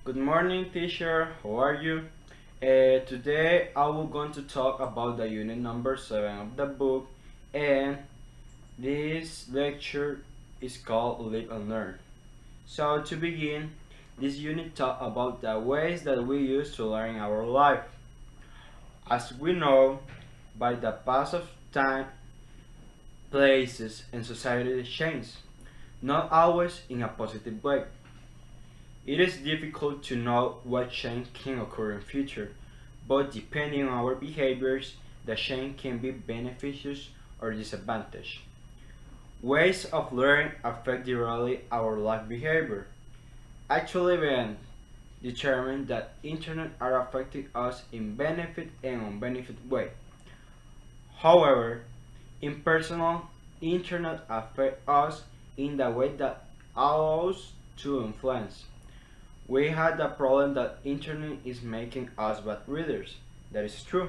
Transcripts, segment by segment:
Good morning, teacher. How are you? Today I will going to talk about the unit number 7 of the book, and this lecture is called Live and Learn. So to begin, this unit talk about the ways that we use to learn in our life. As we know, by the pass of time, places and society change, not always in a positive way. It is difficult to know what change can occur in future, but depending on our behaviors, the change can be beneficial or disadvantageous. Ways of learning affect directly our life behavior. Actually, when determined that internet are affecting us in benefit and unbenefit way. However, in personal, internet affect us in the way that allows to influence. We had the problem that internet is making us bad readers. That is true,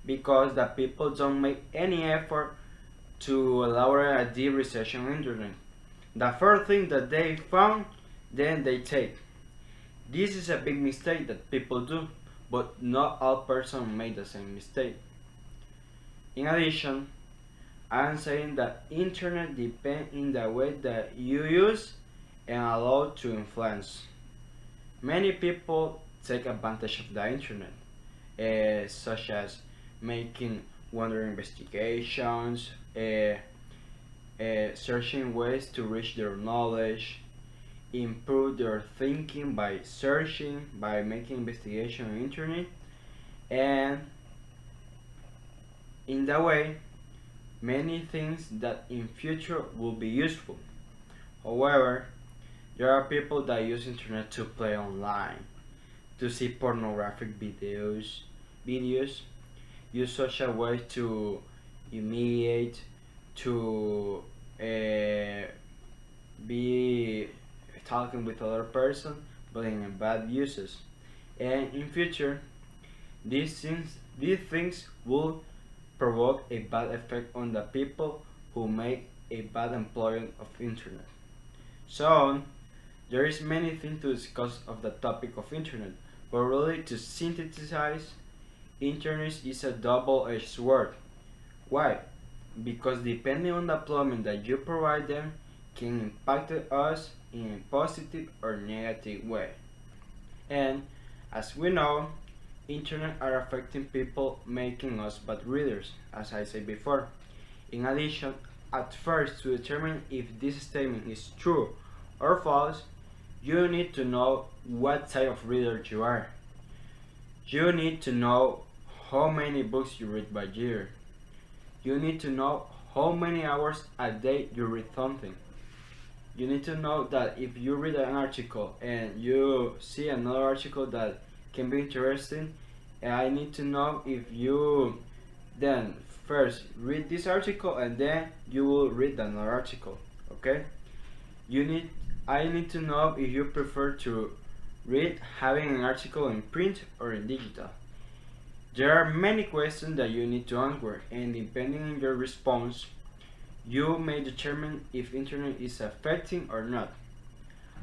because the people don't make any effort to elaborate a deep research on internet. The first thing that they found, then they take. This is a big mistake that people do, but not all persons make the same mistake. In addition, I am saying that internet depends in the way that you use and allow to influence. Many people take advantage of the internet, such as making wonder investigations, searching ways to reach their knowledge, improve their thinking by searching, by making investigation on internet, and in that way, many things that in future will be useful. However, there are people that use internet to play online, to see pornographic videos, use social way to humiliate, to be talking with other person, but in bad uses. And in future, these things will provoke a bad effect on the people who make a bad employment of internet. So there is many things to discuss of the topic of internet, but really to synthesize, internet is a double-edged sword. Why? Because depending on the deployment that you provide them can impact us in a positive or negative way. And as we know, internet are affecting people making us bad readers, as I said before. In addition, at first to determine if this statement is true or false, you need to know what type of reader you are. You need to know how many books you read by year. You need to know how many hours a day you read something. You need to know that if you read an article and you see another article that can be interesting, I need to know if you then first read this article and then you will read another article. Okay? You need I need to know if you prefer to read having an article in print or in digital. There are many questions that you need to answer, and depending on your response, you may determine if internet is affecting or not.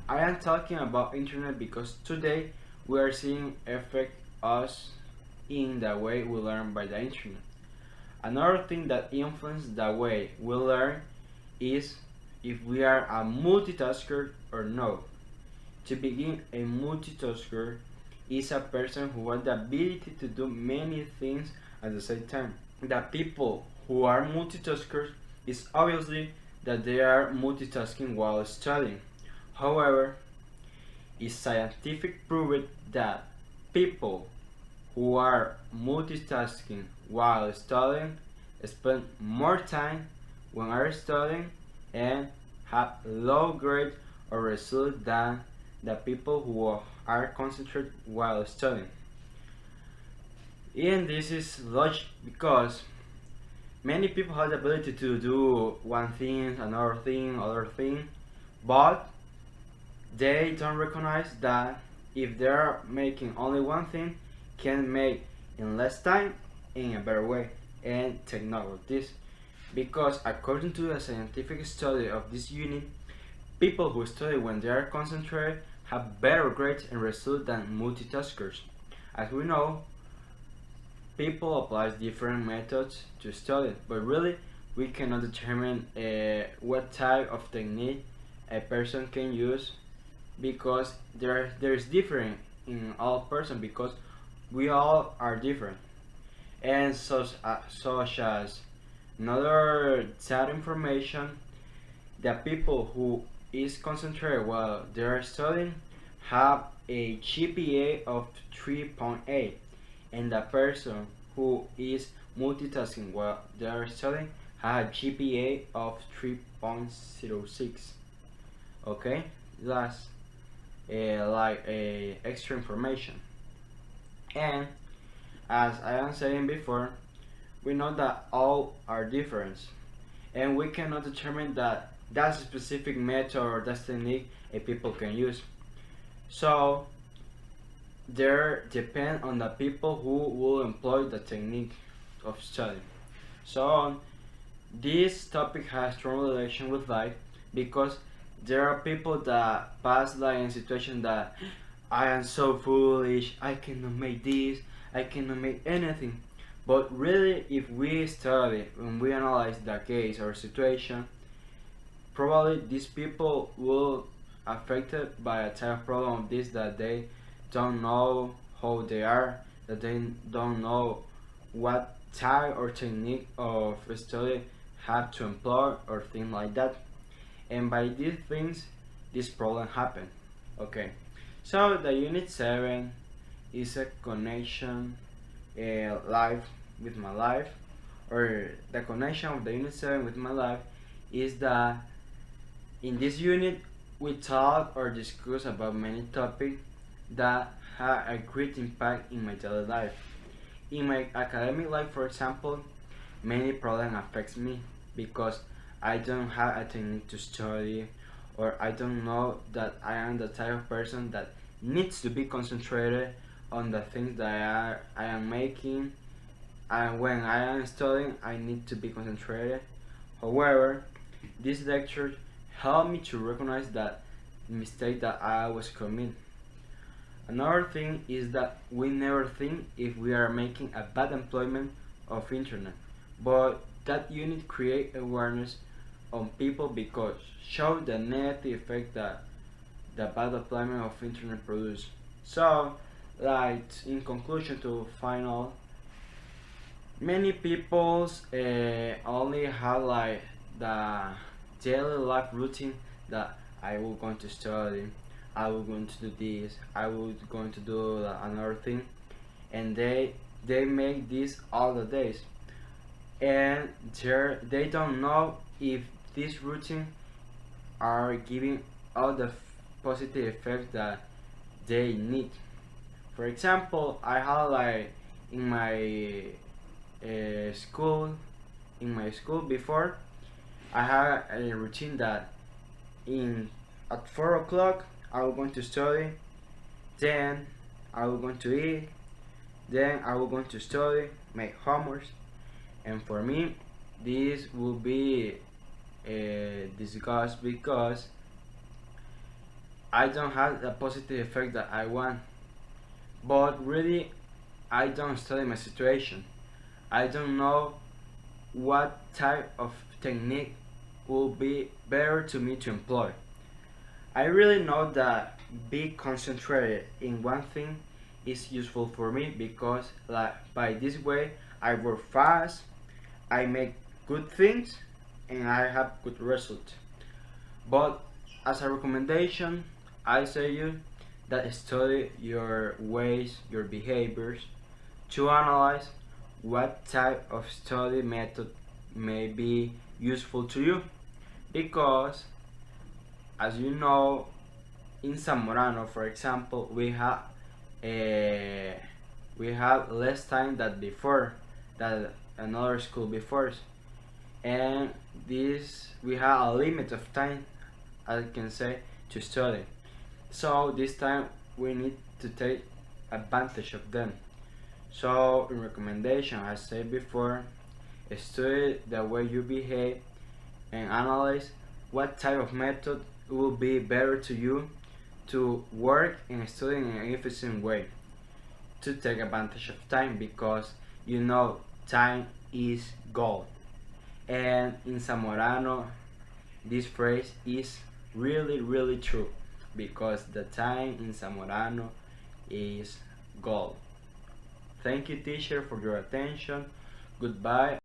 I am talking about internet because today we are seeing affect us in the way we learn by the internet. Another thing that influences the way we learn is if we are a multitasker or no. To begin, a multitasker is a person who has the ability to do many things at the same time. The people who are multitaskers is obviously that they are multitasking while studying. However, it's scientific proved that people who are multitasking while studying spend more time when are studying and have low grade or result than the people who are concentrated while studying. And this is logic because many people have the ability to do one thing, another thing, other thing, but they don't recognize that if they're making only one thing, can make in less time in a better way and take note of this. Because according to a scientific study of this unit, people who study when they are concentrated have better grades and results than multitaskers. As we know, people apply different methods to study, but really we cannot determine what type of technique a person can use because there's different in all person because we all are different and such as another sad information, the people who is concentrated while they are studying have a GPA of 3.8, and the person who is multitasking while they are studying have a GPA of 3.06. Okay, that's extra information. And as I am saying before, we know that all are different, and we cannot determine that that's a specific method or that technique a people can use. So there depend on the people who will employ the technique of study. So this topic has strong relation with life because there are people that pass like in situation that I am so foolish, I cannot make this, I cannot make anything. But really, if we study and we analyze the case or situation, probably these people will affected by a type of problem of this that they don't know how they are, that they don't know what type or technique of study have to employ or things like that. And by these things, this problem happen. Okay, so the unit 7 is a connection life with my life, or the connection of the unit 7 with my life is that in this unit we talk or discuss about many topics that have a great impact in my daily life. In my academic life, for example, many problems affects me because I don't have a technique to study, or I don't know that I am the type of person that needs to be concentrated on the things that I am making, and when I am studying I need to be concentrated. However, this lecture helped me to recognize that mistake that I was committing. Another thing is that we never think if we are making a bad employment of internet, but that unit create awareness on people because show the negative effect that the bad employment of internet produce. So, like in conclusion to final, many people's only have like the daily life routine that I will going to study, I will going to do this, I will going to do another thing, and they make this all the days, and they don't know if this routine are giving all the positive effects that they need. For example, I had like in my school, before, I had a routine that in at 4 o'clock I was going to study, then I was going to eat, then I was going to study, make homework, and for me this will be a disgust because I don't have the positive effect that I want. But really, I don't study my situation. I don't know what type of technique will be better to me to employ. I really know that being concentrated in one thing is useful for me because like by this way I work fast, I make good things, and I have good results. But as a recommendation, I say you that study your ways, your behaviors to analyze what type of study method may be useful to you, because as you know, in Zamorano, for example, we have less time than before, that another school before, and this we have a limit of time, I can say, to study. So this time we need to take advantage of them. So in recommendation, I said before, study the way you behave and analyze what type of method will be better to you to work and study in an efficient way, to take advantage of time because you know time is gold. And in Zamorano, this phrase is really true because the time in Zamorano is gold. Thank you, teacher, for your attention. Goodbye.